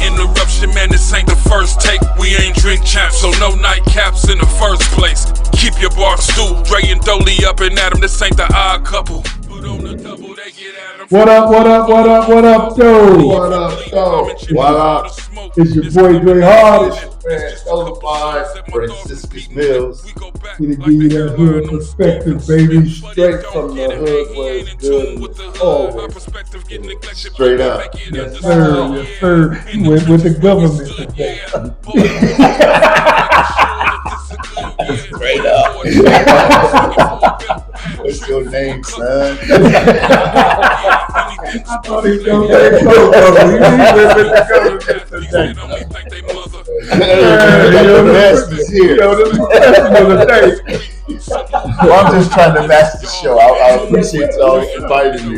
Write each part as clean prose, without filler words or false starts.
interruption, man, this ain't the first take. We ain't drink champs, so no nightcaps in the first place. Keep your bar stool, Dre and Dolly up and at 'em, this ain't the odd couple. But on the double, they get at 'em. What up, though? What up? It's your boy Dre Hardish. Man, Solidified, Franciscus Mills. Here to give you that hood perspective, baby. Straight from the hood where it's good. Always. Straight up. Yes, sir. Yes, sir. With the government today. Straight up. What's your name, son? I thought he was going to say government. With the government today. The best is here. Well, I'm just trying to match the show. I appreciate y'all inviting me.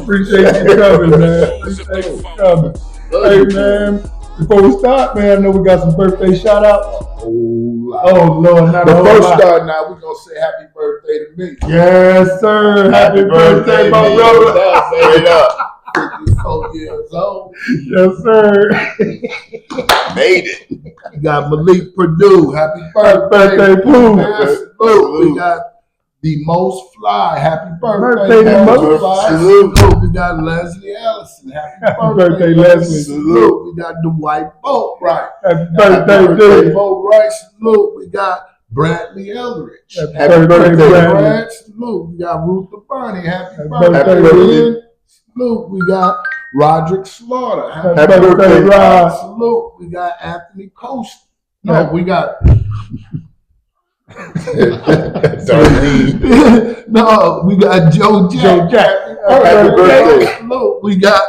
Appreciate you coming, man. Appreciate you coming. Hey, man. Before we start, man, I know we got some birthday shout-outs. Oh, Lord. But first start now, we're going to say happy birthday to me. Yes, sir. Happy birthday, my brother. Straight up. 54 years old. Yes, sir. Made it. We got Malik Purdue. Happy Birthday, Pooh. We got the most fly. Happy birthday, Birthday, most fly. Salute. We got Leslie Ellison. Happy birthday, Leslie. Salute. We got Dwight Boatwright. Happy birthday, dude. Boatwright. Salute. We got Bradley Eldridge. Happy birthday, Brad. Salute. We got Ruther Barney. Happy birthday, birthday. Salute. We got Roderick Slaughter. Happy birthday, Rod. Salute. We got Anthony Coast. No, we got Darlene. No, we got Joe Jack. Happy birthday. Salute. We got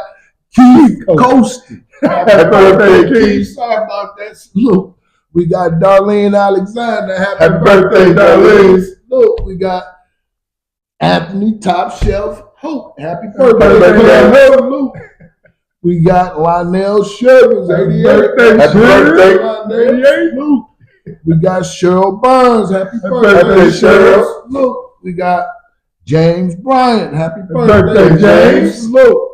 Keith Coasty. Happy birthday, Keith. Sorry about that. Salute. We got Darlene Alexander. Happy birthday, Darlene. Salute. We got Anthony Top Shelf Hope. Happy birthday, Salute. We got Lionel Sugars. Happy birthday, Happy birthday. Salute. We got Cheryl Burns. Happy birthday, Cheryl. Salute. We got James Bryant. Happy birthday, James. Salute.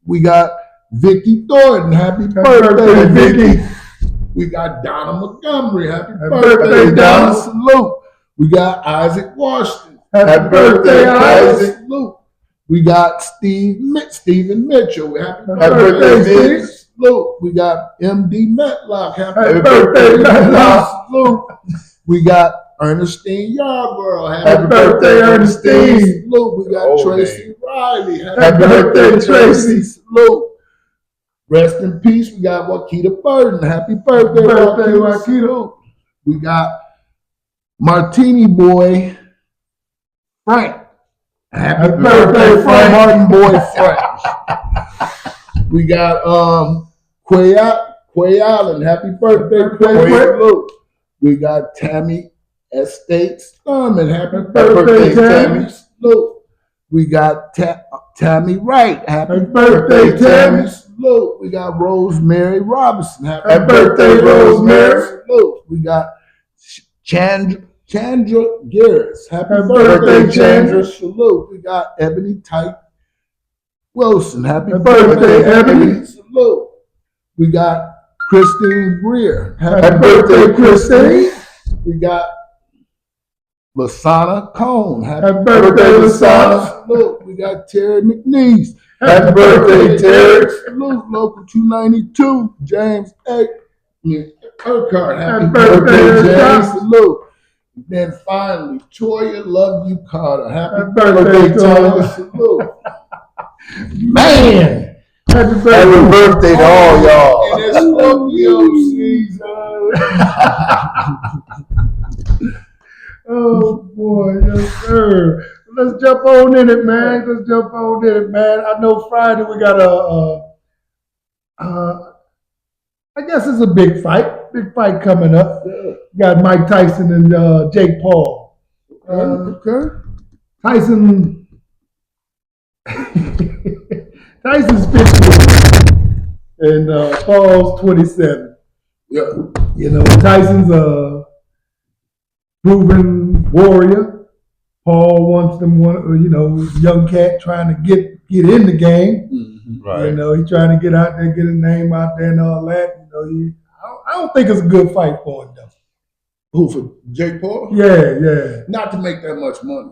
We got Vicky Thornton. Happy birthday, Vicky. We got Donna Montgomery. Happy birthday, Donna. Salute. We got Isaac Washington. Happy birthday, Isaac. Salute. We got Stephen Mitchell. Happy birthday, Steve. Salute. We got MD Metlock. Happy birthday, Metlock. Salute. We got Ernestine Yarborough. Happy birthday, Ernestine. Salute. We got Tracy Riley. Happy birthday, Tracy. Salute. Rest in peace. We got Wakita Burton. Happy birthday, Wakita. We got Martini Boy Frank. Happy birthday, Frank. Martin Boy Frank. We got Quay Allen. Happy birthday, Quay. We got Tammy Estates Thurman. Happy birthday, Tammy. Look. We got Tammy Wright. Happy birthday, Tammy. Look. We got Rosemary Robinson. Happy birthday, Rosemary. Look. We got Chandra Garris. Happy birthday, Chandra. Salute. We got Ebony Type Wilson. Happy birthday, Ebony. Salute. We got Christine Greer. Happy birthday, Christine. We got Lasana Cone. Happy birthday, Lasana. Salute. We got Terry McNeese. Happy birthday, Terry. Salute. Local 292. James Urquhart. Happy birthday, James. Salute. Then finally, Toya Love You Carter. Happy birthday, Toya. Salute. Man. Happy birthday to all y'all. And it's Scorpio season. Oh boy, yes sir. Let's jump on in it, man. I know Friday we got I guess it's a big fight. Big fight coming up. Yeah. Got Mike Tyson and Jake Paul. Okay. Tyson's 50 and Paul's 27. Yeah. You know, Tyson's a proven warrior. Paul wants them young cat trying to get in the game. Mm-hmm. Right. He trying to get out there, get his name out there and all that. I don't think it's a good fight for him though. Who, for Jake Paul? Yeah. Not to make that much money.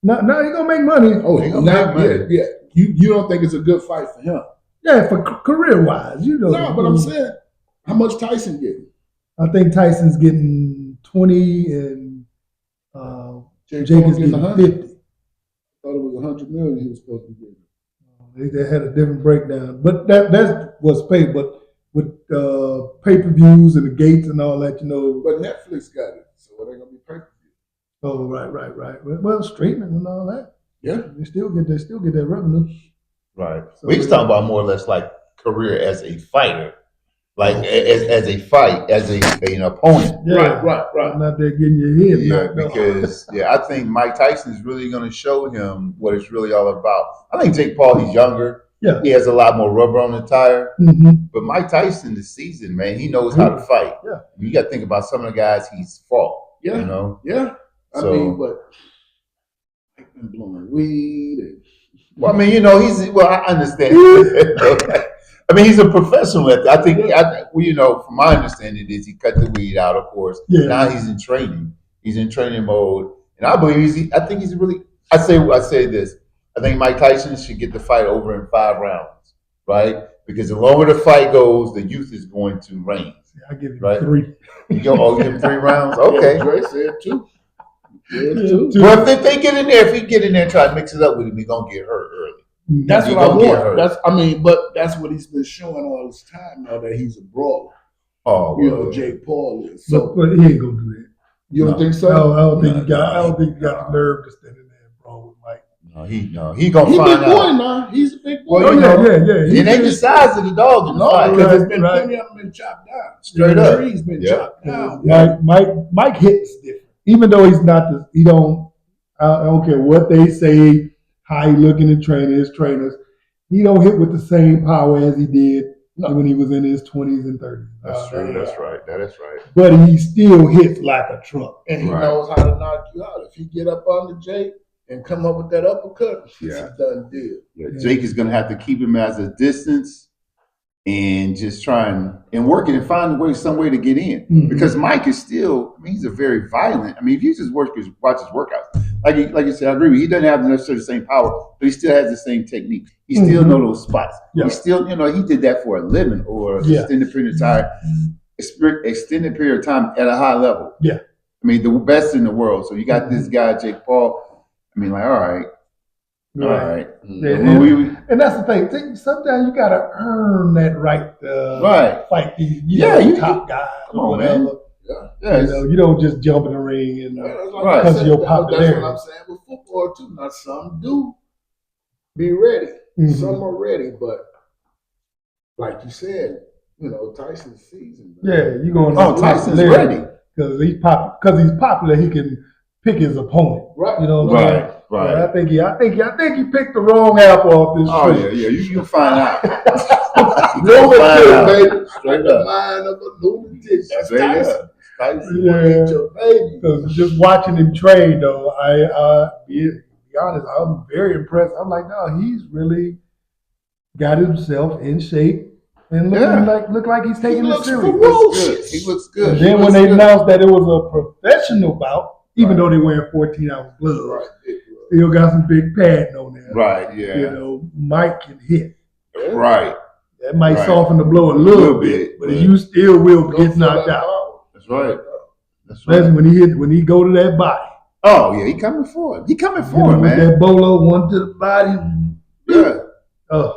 No, he's gonna make money. Oh, he's gonna make money. Yeah. You don't think it's a good fight for him? Yeah, for career wise, No, but I'm saying, how much Tyson getting? I think Tyson's getting 20 and Jake Jake Paul is getting 100. 50. Thought it was 100 million he was supposed to get. They had a different breakdown, but that was paid. But with pay-per-views and the gates and all that, But Netflix got it, so it ain't gonna be pay-per-view. Oh, right. Well, streaming and all that. Yeah, They still get that revenue. Right. So, We was talking about more or less like career as a fighter, like as a fight, as an opponent. Yeah, right. I'm not there getting your head Yeah, knocked off. because I think Mike Tyson is really going to show him what it's really all about. I think Jake Paul, he's younger. Yeah. He has a lot more rubber on the tire. Mm-hmm. But Mike Tyson, this season, man, he knows how to fight. Yeah. You got to think about some of the guys he's fought. Yeah. Yeah. I So- mean, but I've been blowing weed and Well, I mean, I understand. I mean, he's a professional at that. I think, from my understanding is he cut the weed out, of course. Yeah. Now he's in training. He's in training mode. And I believe I say this. I think Mike Tyson should get the fight over in 5 rounds, right? Because the longer the fight goes, the youth is going to reign. I give you Right. 3. You give him 3 rounds? Okay. Dre said 2. Yeah, Yeah, 2. 2. Well, if he get in there and try to mix it up with him, he's going to get hurt early. That's He what I gonna get hurt. want. But that's what he's been showing all this time now, that he's a brawler. Oh, well, Jake Paul is. So But he ain't gonna do that. you don't No. think so? No, I don't think No, he got. no. I don't think he got the nerve to stand in there, bro. With Mike. he going to He's a find big boy out. now. He's a big boy. Well, Yeah. It ain't the size of the dog in the No, fight. because Right, there's been right. plenty of them been chopped down. Straight The up. trees been Yeah. chopped down. Mike hits different. Even though he's not the. He don't. I don't care what they say. How he looking in training, his trainers. He don't hit with the same power as he did when he was in his 20s and 30s. That's true. That's right. That is right. But he still hits like a truck. And he Right. knows how to knock you out. If you get up under Jake and come up with that uppercut, it's a done deal. Yeah, Jake is going to have to keep him as a distance and just try and work it and find some way to get in. Mhm. Because Mike is still, he's a very violent. If you just watch his workouts, like you said, I agree with you. He doesn't have necessarily the same power, but he still has the same technique. He still know those spots. Yeah. He still, he did that for a living or an Yeah. extended period of time. Extended period of time at a high level. Yeah. The best in the world. So you got this guy, Jake Paul. All right. All right. Yeah, Well, and that's the thing. Sometimes you gotta earn that right to Right. fight these top guys. Come or on, man. whatever. Yeah, You don't just jump in the ring and That's Right. I because said, of your that's popularity. what I'm saying with football too. Now some do be ready. Mhm. Some are ready, but like you said, Tyson's season. Yeah, you going? Oh, Tyson's ready. because he's popular. He can pick his opponent. Right. You know what I'm saying? Right. Yeah, I think he picked the wrong apple off this Oh tree. yeah. You find out. Lunatic, baby. Straight The up. mind of a lunatic. That's Straight Tyson. up. Tyson. You want to eat your baby. Because just watching him train, though, be honest, I'm very impressed. I'm like, no, he's really got himself in shape and look like he's taking it looks serious. ferocious. He looks good. And then when they announced that it was a professional bout, even though they wearing 14-ounce gloves, Right. still got some big padding on there. Right. Yeah. Mike can hit. Right. That might Right. soften the blow a little bit, but you still will get knocked out. That's right. That's right. Especially when he go to that body. Oh yeah. He coming for it. He coming You for know, it, with man. that bolo, one to the body. Yeah. Oh,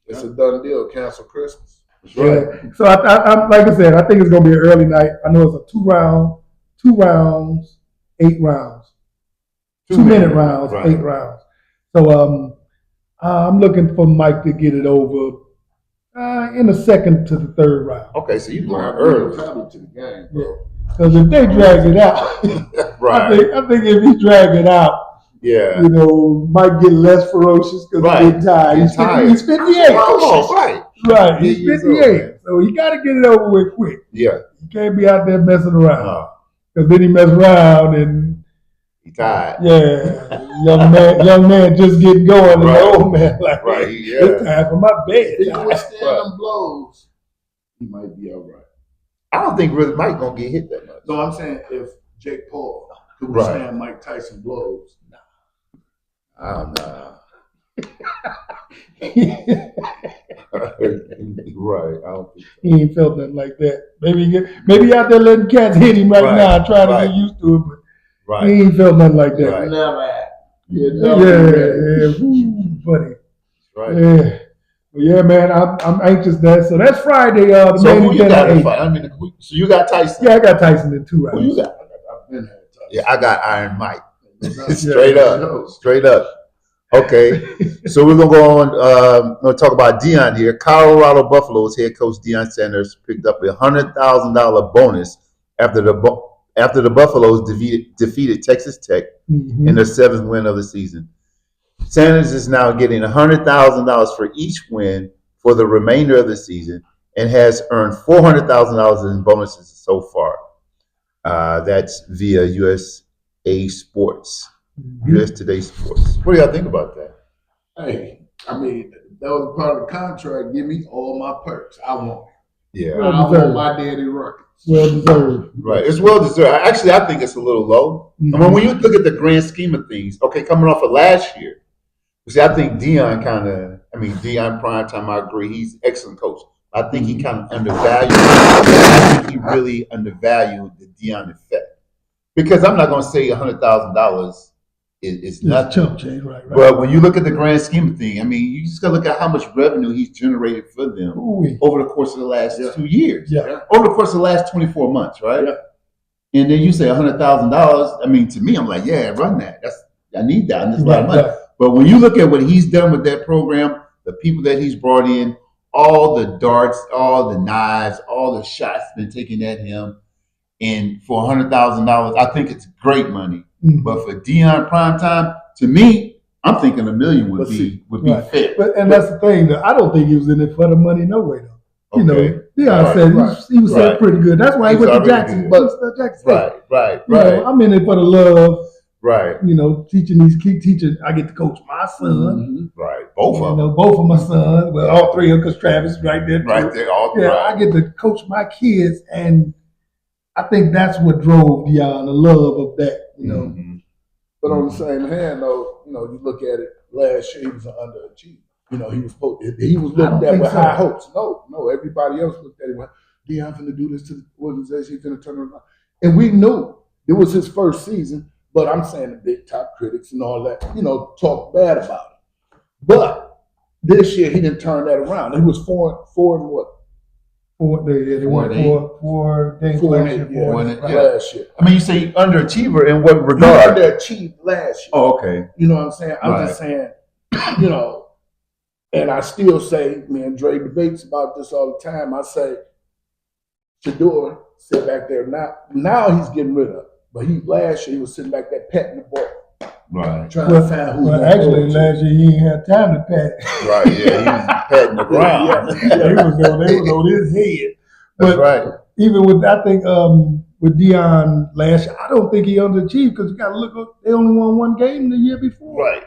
It's a done deal. Cancel Christmas. That's right. yeah. So I like I said, I think it's gonna be an early night. I know it's a 2 rounds, 8 rounds, 2-minute rounds, Right. 8 rounds. So I'm looking for Mike to get it over in the second to the third round. Okay, so you going Early early. to the game, bro. Because if they drag it out, Right. I think if he drag it out, Yeah. Mike get less ferocious because Right. he's getting tired. He's tired. He's 58. Oh, right. Right, he's 58 years old, 58. man. So he got to get it over with quick. Yeah. You can't be out there messing around. Uh, Because then he mess around and He tired. Yeah, young man just getting going, and Right. the old man like, Right, it's yeah. time for my bed. If he can withstand Right. them blows, he might be all right. I don't think really Mike gonna get hit that much. No, I'm saying if Jake Paul could Right. withstand Mike Tyson blows, I don't know. Right. I don't think so. He ain't felt nothing like that. Maybe he out there letting cats hit him right, Right, now, trying right. to get used to it, but Right. he ain't felt nothing like that. Right. never had. Yeah, Woo, buddy. Right. Yeah. Well, yeah, man, I'm anxious that. So that's Friday. The So main who you event got at to 8. fight? I mean, so you got Tyson. Yeah, I got Tyson in 2 rounds. Who you got? I've been had Tyson. Yeah, I got Iron Mike. Yeah. Straight up. Straight up. Okay. So we're gonna go on. We're gonna talk about Deion here. Colorado Buffaloes head coach Deion Sanders picked up a $100,000 bonus after the Buffaloes defeated Texas Tech Mhm. in their 7th win of the season. Sanders is now getting $100,000 for each win for the remainder of the season and has earned $400,000 in bonuses so far. That's via USA Sports, US Today Sports. What do y'all think about that? Hey, I mean, that was part of the contract. Give me all my perks. I want it. Yeah, Well I want deserved. my daddy records. Well deserved. right. It's well deserved. Actually, I think it's a little low. I mean, when you look at the grand scheme of things, okay, coming off of last year, see, I think Deion Deion Primetime, I agree, he's an excellent coach. I think he kind of undervalued. I think he really undervalued the Deion effect because I'm not going to say $100,000 is nothing. Chump change, right? But when you look at the grand scheme of things, I mean, you just got to look at how much revenue he's generated for them Ooh-wee. over the course of the last Yeah. 2 years, Yeah. over the course of the last 24 months, right? Yeah. And then you say $100,000. I mean, to me, I'm like, yeah, run that. I need that. That's a lot of money. Right. But when you look at what he's done with that program, the people that he's brought in, all the darts, all the knives, all the shots been taken at him, and for $100,000, I think it's great money. Mhm. But for Deion Primetime, to me, I'm thinking $1 million would Let's be see. fair. And that's the thing, though. I don't think he was in it for the money, no way, though. You know, Deion Right, said right, he was right. pretty good. That's why he He was went to already Jackson, good. Jackson State. Right. You know, I'm in it for the love. Right. You know, teaching these kids. I get to coach my son. Mhm. Right. Both You of them. know, both of my sons. Well, all 3 of them, because Travis is right there. Too. Right there. All Yeah, right. I get to coach my kids, and I think that's what drove Deion, the love of that. You know, Mhm. But on the same hand, though, you look at it. Last year, he was an underachiever. He was I don't looked at think with so. high hopes. No, everybody else looked at it. Well, Deion finna do this to the organization. He's finna turn it around, and we knew it was his first season. But I'm saying the big top critics and all that, talk bad about it. But this year, he didn't turn that around. He was four and what? they won 4 games 4 last and year. 8, yeah, 4 and 8, Right. yeah. last year. I mean, you say underachiever in what He regard? underachieved last year. Oh, okay. You know what I'm saying? I'm just saying, and I still say, me and Dre debates about this all the time. I say, Shador sit back there. Now he's getting rid of it. But last year he was sitting back there patting the ball, Right. trying to find who's Well, gonna actually, throw it to. last year he ain't had time to pat. Right. Yeah. He was patting the ground. They was on his head. That's But right. even with, I think, with Deion last year, I don't think he underachieved because you got to look. They only won 1 game the year before. Right.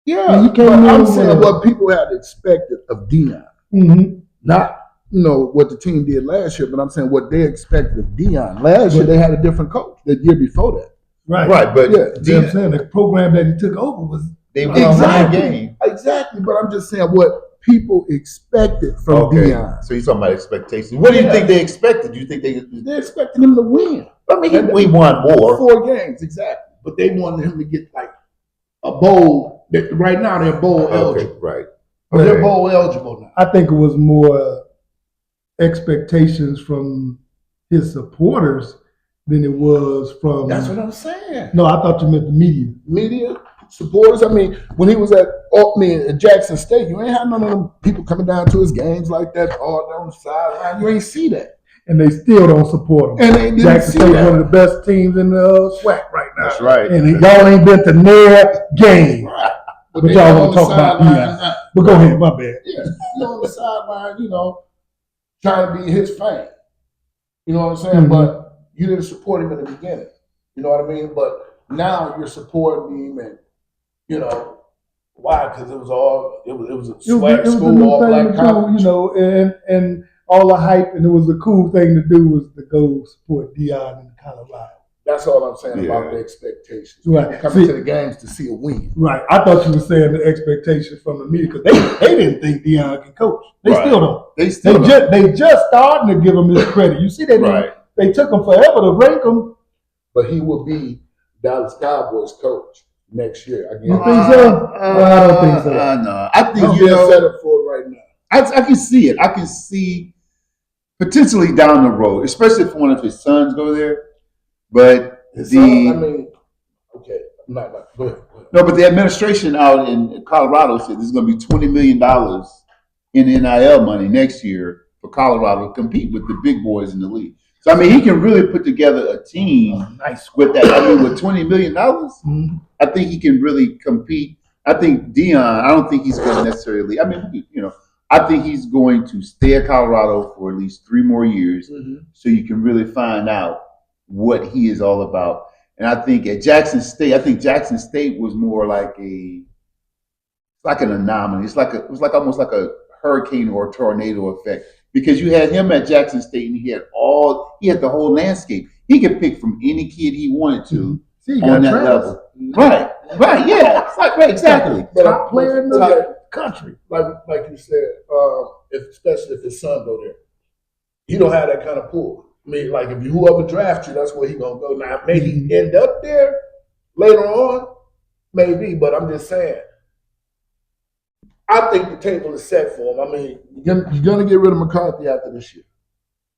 Yeah, And he came but in I'm with saying a- what people had expected of Deion, Mm-hmm. not what the team did last year, but I'm saying what they expected of Deion. Last year they had a different coach. The year before that, Right. Right. But Yeah. You know what I'm Deion, saying? The program that he took over was they won Exactly. 1 game. exactly. But I'm just saying what people expected from Okay. Deion. So you're talking about expectations. What do you Yeah. think they expected? Do you think they? They expected him to win. I mean, we won more. 4 games, exactly. But they wanted him to get like a bowl. Right now they're bowl Okay. eligible. Right. They're Okay. bowl eligible now. I think it was more expectations from his supporters than it was from. That's what I'm saying. No, I thought you meant the media. Media supporters. I mean, when he was at Jackson State, you ain't had none of them people coming down to his games like that all down the sideline. You ain't see that, And they still don't support him. and they didn't Jackson see State, that. one of the best teams in the SWAC right now. That's right. And y'all ain't been to their game. Right. But they y'all on wanna the talk about sideline, Deion. But go ahead, my bad. Yeah, you on the sideline, trying to be his fan. You know what I'm saying? Mhm. But you didn't support him in the beginning. You know what I mean? But now you're supporting him, and you know why? Because it was a swag the school, new all thing black to do, college. you know, and all the hype, and it was a cool thing to do was to go support Deion in Colorado. That's all I'm saying about Yeah. the expectations. Right. People coming See- to the games to see a win. Right. I thought you were saying the expectations from the media because they didn't think Deion can coach. They Right. still don't. They still don't. They just starting to give him his credit. You see, they took him forever to rank him. But he will be Dallas Cowboys coach next year. I You guarantee think so? I don't think so. No, I think He's you being know. set up for it right now. I can see it. I can see potentially down the road, especially if one of his sons go there. But His the son, I mean, okay, I'm not go ahead. no, but the administration out in Colorado said there's going to be $20 million in NIL money next year for Colorado to compete with the big boys in the league. So I mean, he can really put together a team Nice. with that. I mean, with $20 million, Mhm. I think he can really compete. I think Deion, I don't think he's going to necessarily. I mean, you know, I think he's going to stay at Colorado for at least 3 more years, so you can really find out what he is all about. And I think at Jackson State was more like an anomaly. It was like almost like a hurricane or a tornado effect because you had him at Jackson State and he had the whole landscape. He could pick from any kid he wanted to See, you on got that Travis, level. Right, yeah. It's like, right, exactly. top player in the country. Like you said, especially if his son go there, he don't have that kind of pull. I mean, like if whoever drafts you, that's where he gonna go. Now, maybe he end up there later on, maybe. But I'm just saying, I think the table is set for him. I mean, you're gonna get rid of McCarthy after this year.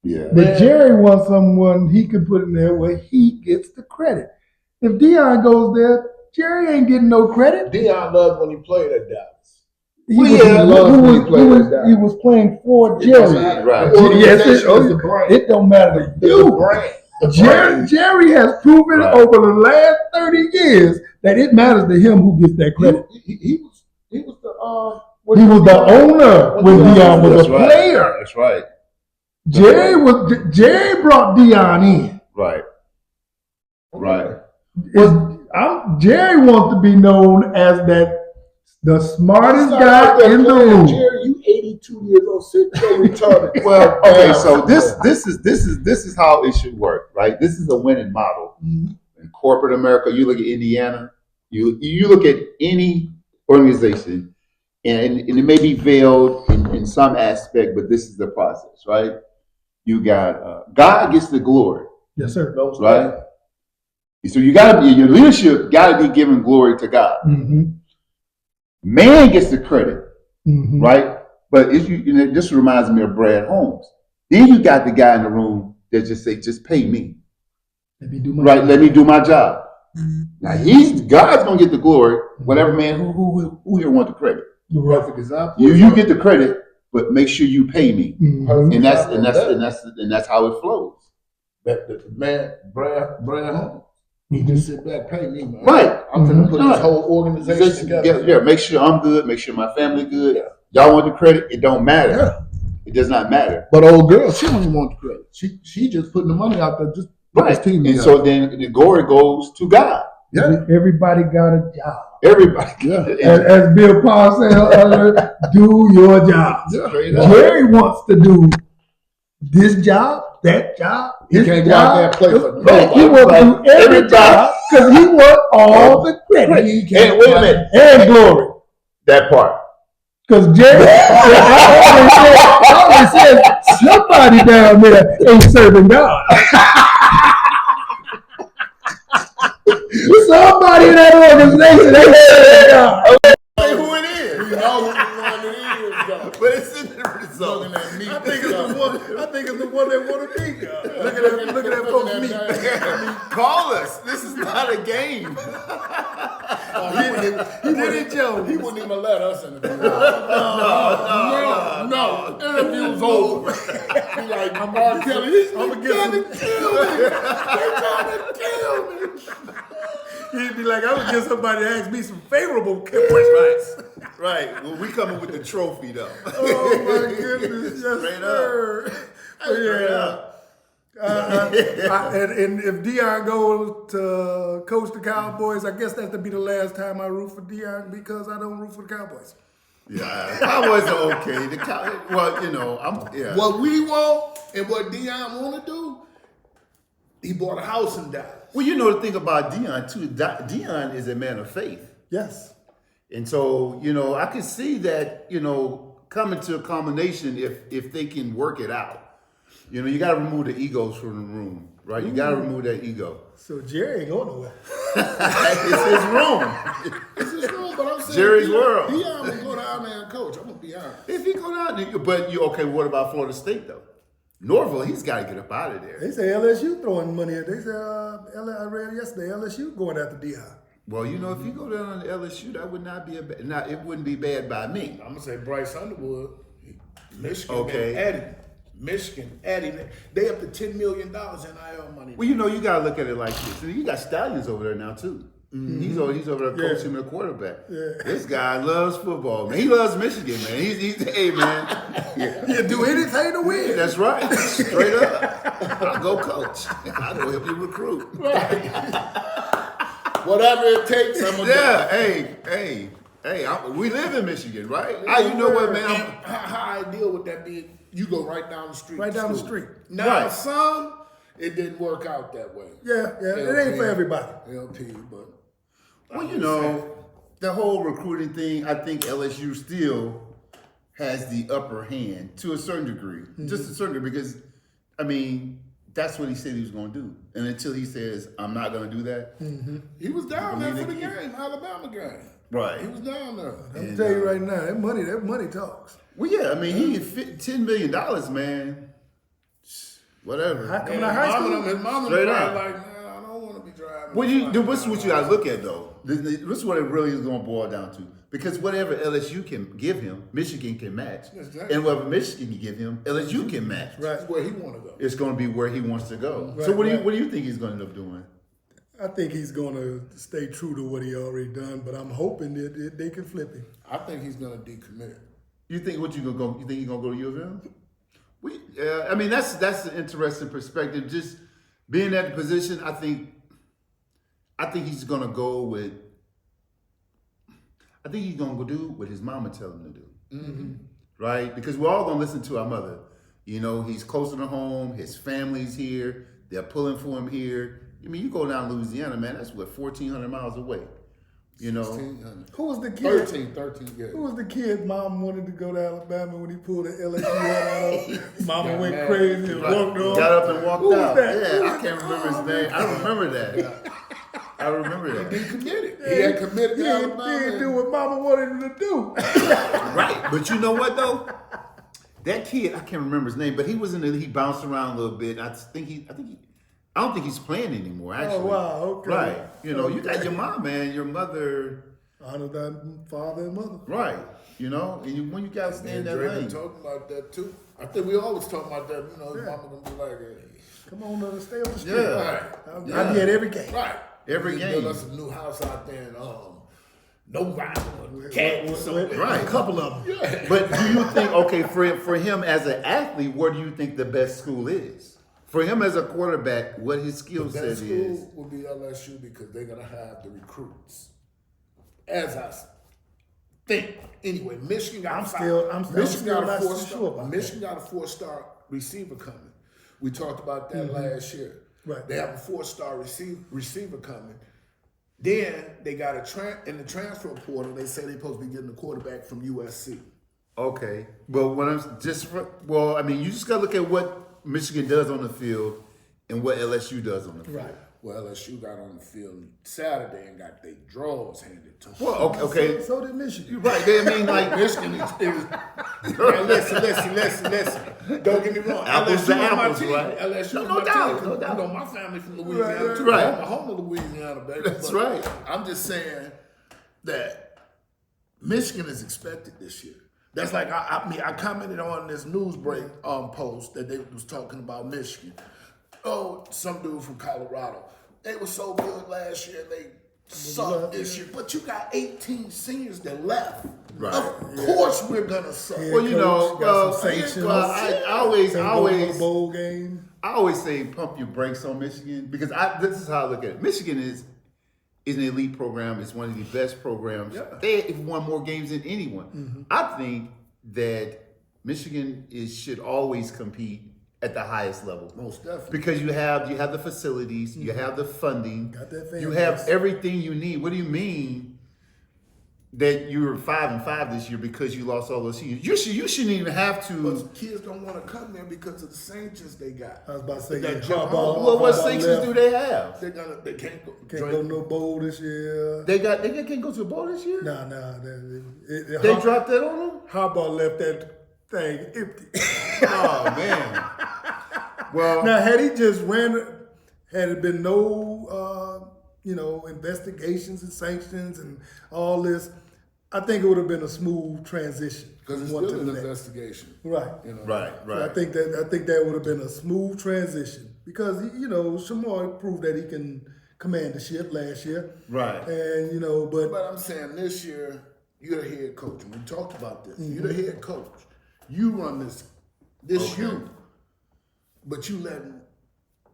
Yeah. But Jerry wants someone he can put in there where he gets the credit. If Deion goes there, Jerry ain't getting no credit. Deion loved when he played at Dallas. He Well, was, yeah, who love when he was- played who at was- Dallas. he was playing for It doesn't Jerry. matter. Right. The Yes, organization is the brand. it don't matter to The you. brand. The brand. Jerry has proven Right. over the last 30 years that it matters to him who gets that credit. He was the He was the owner when Deion was That's a right. player. That's right. Jerry brought Deion in. Right. Right. Jerry wants to be known as the smartest guy in the room. Jerry, you 82 years old, sit your retarded. Well, okay, so this is how it should work, right? This is a winning model. In corporate America, you look at Indiana, you look at any organization, and it may be veiled in some aspect, but this is the process, right? You got God gets the glory, Yes, sir. right? So your leadership got to be giving glory to God. Mm-hmm. Man gets the credit, Mm-hmm. right? But this reminds me of Brad Holmes. Then you got the guy in the room that just say, "Just pay me, Let me do my right? job. Let me do my job." Now God's gonna get the glory. Whatever man who here want the credit? Right. Perfect example. You get the credit, but make sure you pay me, Mhm. and that's how it flows. The man, Brad Holmes. He just sit back, pay me, man. Right. I'm gonna put Right. this whole organization together. Yeah, make sure I'm good. Make sure my family good. Y'all want the credit? It don't matter. Yeah. It does not matter. But old girl, she don't even want the credit. She just putting the money out there, just put this Right. team And together. so then the glory goes to God. Yeah. Everybody got a job. Everybody. Yeah. As Bill Parr said earlier, do your job. Straight up. Jerry wants to do this job, that job. He this can't go job. out there and play for Right. He nobody. wants to do every job because he wants all the credit He And can't wait a minute. and glory. That part. Because Jerry, I always said somebody down there ain't serving God. Somebody in that organization ain't serving God. Say who it is. We know who the one it is, though. But it's in the result. Looking at me. I think it's the one that want to be God. Look at that folks meet. Call us. This is not a game. He wouldn't even let us in the No. Interview's over. He like, Mark Kelly, he's trying to kill me. They're trying to kill me. He'd be like, I would get somebody to ask me some favorable Right. Right. Well, we coming with the trophy though. Oh my goodness, yes, Straight sir. Straight Yeah. up. And if Deion goes to coach the Cowboys, I guess that's to be the last time I root for Deion because I don't root for the Cowboys. Yeah, Cowboys are okay. Well, you know, yeah. What we want and what Deion want to do, he bought a house in Dallas. Well, you know the thing about Deion too. Deion is a man of faith, Yes. and so you know I can see that coming to a combination if they can work it out. You know, you got to remove the egos from the room, right? You got to remove that ego. So Jerry ain't going nowhere. It's his room. It's his room, but I'm saying Jerry's world. Deion will go down there and coach. I'm gonna be honest. If he go down there, but what about Florida State though? Norville, he's got to get up out of there. They say LSU throwing money at. They say I read yesterday LSU going after Deion. Well, if you go down to LSU, that would not be it wouldn't be bad by me. I'm gonna say Bryce Underwood, Michigan, Okay. and Eddie. Michigan, Eddie, they up to $10 million in NIL money. Well, you got to look at it like this. You got Stallions over there now too. He's over there coaching the quarterback. Yeah. This guy loves football, man. He loves Michigan, man. He's hey, man. He'll do anything to win. That's right. Straight up. I'll go coach. I'll go help you recruit. Whatever it takes, I'm gonna Yeah. Hey. We live in Michigan, right? You know what, man? How ideal would that be? You go right down the street. Right to down the school. street. Now, Right. some, it didn't work out that way. Yeah. It ain't for everybody. LP, but Well, the whole recruiting thing, I think LSU still has the upper hand to a certain degree. Just a certain degree, because, I mean, that's what he said he was going to do. And until he says, I'm not going to do that. he was down there for the believe it. game, Alabama game. Right. He was down there. I'm tell you right now, that money talks. Well, yeah, I mean, he fit $10 million, man. Whatever. How come the high school? His mama Straight was up. like, nah, I don't want to be driving. This is what you got to look at, though. This is what it really is going to boil down to. Because whatever LSU can give him, Michigan can match. Exactly. And whatever Michigan can give him, LSU can match. Right. That's where he want to go. It's going to be where he wants to go. Right, So what right. do you think he's going to end up doing? I think he's going to stay true to what he already done, but I'm hoping that they can flip him. I think he's going to decommit. You think You think he's going to go to U of M? I mean, that's an interesting perspective. Just being at the position, I think he's going to go with. I think he's going to do what his mama tell him to do, right? Because we're all going to listen to our mother. You know, he's closer to home. His family's here. They're pulling for him here. I mean, you go down to Louisiana, man. That's 1,400 miles away. You know. 1,600. Who was the kid? 13, yeah. Who was the kid mom wanted to go to Alabama when he pulled the LSU hat out? Mama got went mad. crazy and walked off. Got up and walked Who was out. that? Yeah, Who I was can't that? remember his name. I remember that. I remember that. He committed. He had committed He to didn't Alabama. do what Mama wanted him to do. Right, but you know what though? That kid, I can't remember his name, but he was he bounced around a little bit. I don't think he's playing anymore. Actually, wow, okay. Right, you got your mom, man, your mother, Honor thy father and mother. right? And when you got to stay in And that Dre been lane, talking about that too. I think we always talk about that. His mama gonna be like, hey. Come on, stay on the street. Yeah. I'll be Yeah. at every game. Right. Every We game. built us a new house out there in no rival, cat or something. Right. A couple of them. Yeah. But do you think, okay, for him as an athlete, where do you think the best school is? For him as a quarterback, what his skill set That school is? will be LSU because they're gonna have the recruits. As I think. Anyway, Michigan got I'm still not so sure about Michigan got a 4-star receiver coming. We talked about that last year. Right. They have a 4-star receiver coming. Then they got in the transfer portal. They say they're supposed to be getting a quarterback from USC. Okay, but when I'm I mean, you just gotta look at what Michigan does on the field and what LSU does on the field. Right. Well, LSU got on the field Saturday and got their draws handed to them. Well, okay. So did Michigan. You're right. I mean, like Michigan is now listen. Don't get me wrong. Apples LSU to is my apples, team. right? LSU No is my doubt, team. no doubt. You know, my family from Louisiana Right, too. right. I'm home to Louisiana, baby. That's But right. I'm just saying that Michigan is expected this year. That's like I commented on this news break post that they was talking about Michigan. Oh, some dude from Colorado. They were so good last year. They sucked this year. But you got 18 seniors that left. Right. Of course we're gonna suck. Yeah. well, you know, Coach, got some I sanctions. always Can't go to the bowl game. I always say pump your brakes on Michigan because this is how I look at it. Michigan is an elite program. It's one of the best programs. Yeah. They've won more games than anyone. I think that Michigan should always compete at the highest level. Most definitely. Because you have the facilities, you have the funding, Got that fan you have base. everything you need. What do you mean that you were 5-5 this year because you lost all those seniors? You shouldn't even have to. But kids don't want to come there because of the sanctions they got. I was about to say, That yeah, Jim Harbaugh- Harbaugh- Well, what Harbaugh sanctions left. do they have? They can't go. Can't go no bowl this year. They can't go to a bowl this year. Nah. They dropped that on them. Harbaugh left that thing empty. Oh man. Well, Now, had he just had it been no, investigations and sanctions and all this, I think it would have been a smooth transition. Because it's from one still to an the next. investigation. Right. You know? right. So I think that would have been a smooth transition because Shamar proved that he can command the ship last year, Right. and but But I'm saying this year, you're the head coach. And we talked about this. You're the head coach. You run this Okay. you. But you letting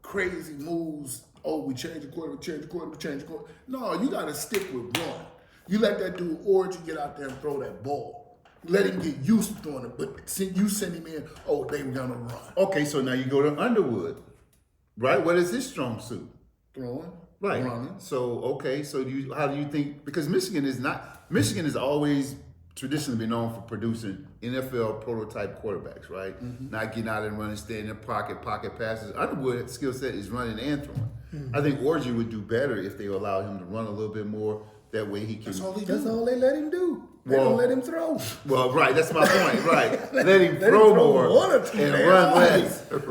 crazy moves. Oh, we change the quarter, we change the quarter, we change the quarter. No, you got to stick with one. You let that dude Origin get out there and throw that ball. Let him get used to throwing it. But you send him in, oh, they were going to run. Okay, so now you go to Underwood, right? What is his strong suit? Throwing, Right. running. So how do you think? Because Michigan has always traditionally been known for producing NFL prototype quarterbacks, right? Not getting out and running, staying in pocket passes. Underwood's skill set is running and throwing. I think Orgy would do better if they allow him to run a little bit more. That way he can. That's all he that's do. all they let him do. They Well- don't let him throw. Well, right. That's my point. Right. Let him Let him throw throw more one or two and passes. run less.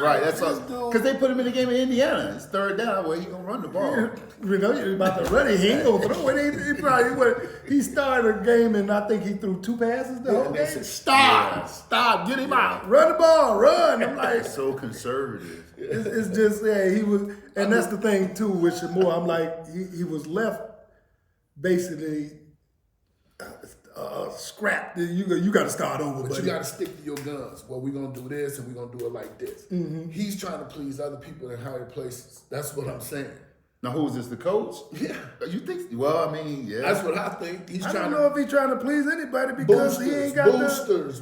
Right. That's all. This dude- Because they put him in the game in Indiana. It's third down. Well, he gonna run the ball. You're about to run it. He ain't gonna throw it. He started a game and I think he threw 2 passes the whole And they game. said, stop, get him out. Run the ball, run. I'm like, So conservative. it's just he was, and that's the thing too with Shamor. I'm like, he was left basically scrapped. You got to start over, But buddy. you got to stick to your guns. Well, we're going to do this and we're going to do it like this. He's trying to please other people in higher places. That's what I'm saying. Now, who is this? The coach? Yeah. You think? Well, I mean, yeah. That's what I think. He's I trying don't know to if he's trying to please anybody because he ain't got boosters.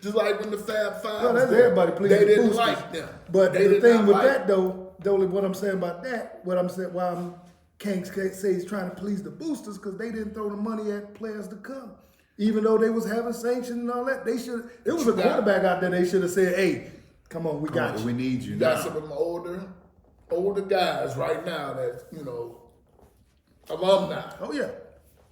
Just like when the Fab Five. No, was that's there. everybody pleasing They didn't boosters. like them. But They the did thing not with like that though, only what I'm saying about that, why I'm can't say he's trying to please the boosters because they didn't throw the money at players to come. Even though they was having sanctions and all that, they should. It was a quarterback out there. They should have said, "Hey, come on, we got you." We need you You now. got some of them older guys right now that, alumni Oh yeah,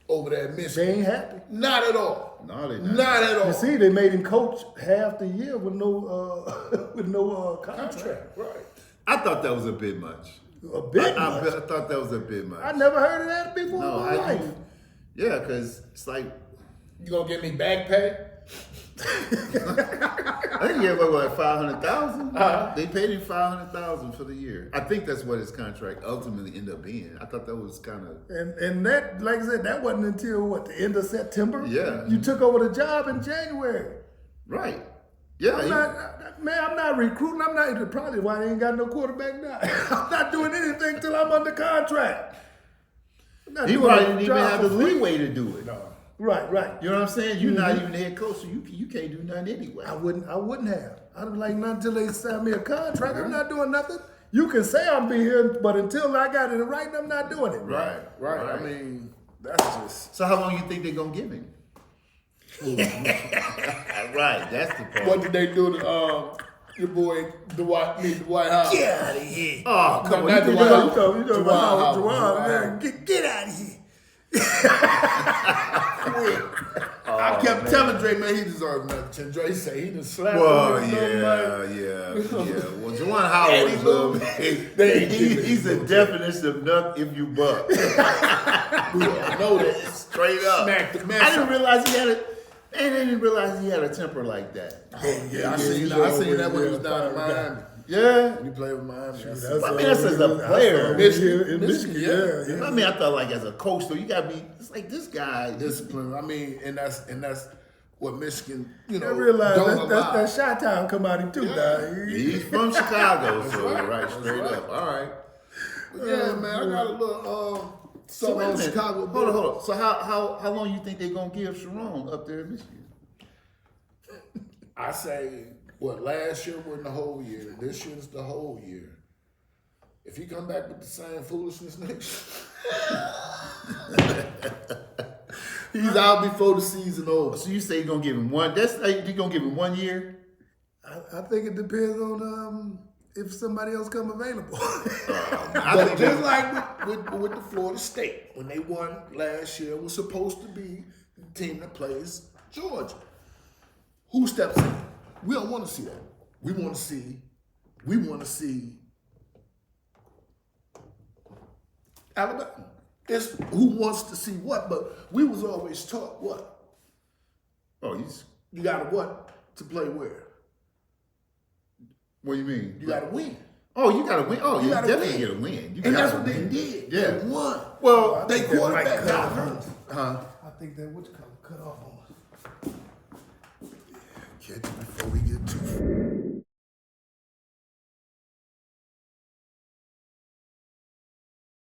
over there at they Michigan. ain't happy. Not at all. No, they not. Not at all. You see, they made him coach half the year with no contract. Contract, right. I thought that was a bit much. A bit I much. thought that was a bit much. I never heard of that before No, in my life. Yeah, because it's like, You gonna give me back pay? I think he had what, 500,000? They paid him 500,000 for the year. I think that's what his contract ultimately ended up being. I thought that was kind of. And that, like I said, that wasn't until the end of September. Yeah. You took over the job in January. Right. Yeah. I'm not recruiting. I'm not. Probably why they ain't got no quarterback now. I'm not doing anything till I'm under contract. I'm not He doing probably a didn't even job have the for free. leeway to do it. Right. You know what I'm saying? You're not even the head coach, so you can't do nothing anyway. I wouldn't have. I'd be like, not until they sign me a contract. I'm not doing nothing. You can say I'm be here, but until I got it right, I'm not doing it. Right. I mean, that's just. So how long you think they're gonna give him? Right, that's the part. What did they do to your boy Dwight Howard? Get out of here. Oh, come No, on. not You Dwight think Howard. You talking about Juwan Juwan. Howard. Get out of here. I kept telling Dre, man, he deserved another 10. Dre said he just slapped Well, him. yeah. Well, Juwan Howard was They ain't he's a definition of nuck if you buck. I know that. Straight up. Smacked the mess I didn't out. realize he had a temper like that. Yeah, I seen that when he was down in Miami. Yeah. When he played with Miami. That's as a player. Michigan, Michigan, yeah. I mean, I thought like as a coach though, you gotta be. It's like this guy. Discipline. I mean, and that's what Michigan, I don't realize allow. that Chi-Town come out him too, dog. He's from Chicago, That's so right. right, That's straight right. up. All right. But yeah, man, I got a little So something wait a on minute. Chicago. Hold on. So how long you think they gonna give Sharon up there in Michigan? I say, last year wasn't the whole year. This year's the whole year. If he come back with the same foolishness next year, he's out before the season over. So you say you're gonna give him one? That's like you gonna give him 1 year? I think it depends on if somebody else come available. But just like with the Florida State, when they won last year, was supposed to be the team that plays Georgia. Who steps in? We don't want to see that. We want to see Alabama. It's who wants to see what, but we was always taught what? Oh, You gotta what to play where? what do you mean? You gotta win. Oh, you gotta win. Oh, You you gotta definitely win. gotta win. You And that's gotta what they win. did. Yeah. They won. Well, They think that quarterback might got cut hurt. Huh? I think that cut off on us.